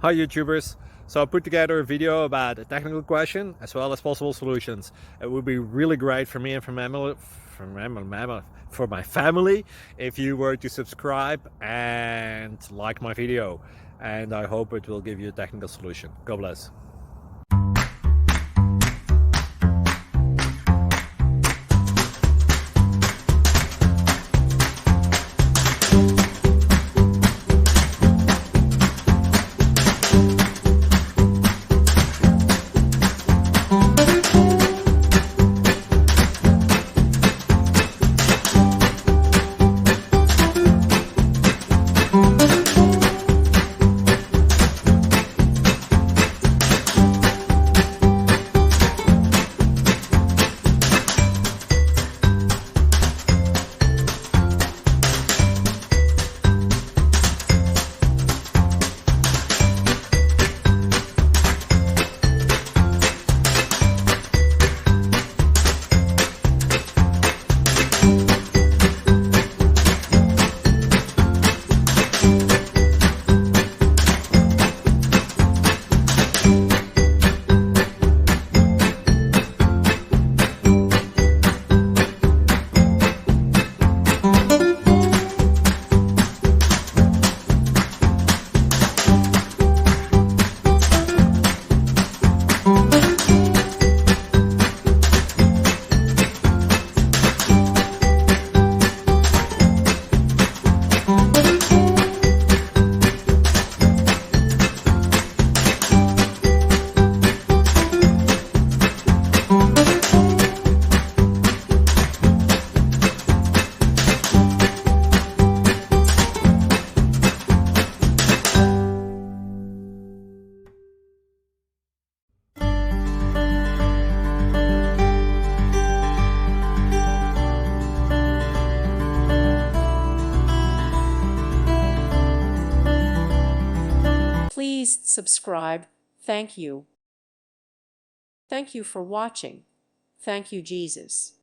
Hi YouTubers! So I put together a video about a technical question as well as possible solutions. It would be really great for me and for my family if you were to subscribe and like my video, and I hope it will give you a technical solution. God bless. Please subscribe. Thank you. Thank you for watching. Thank you, Jesus.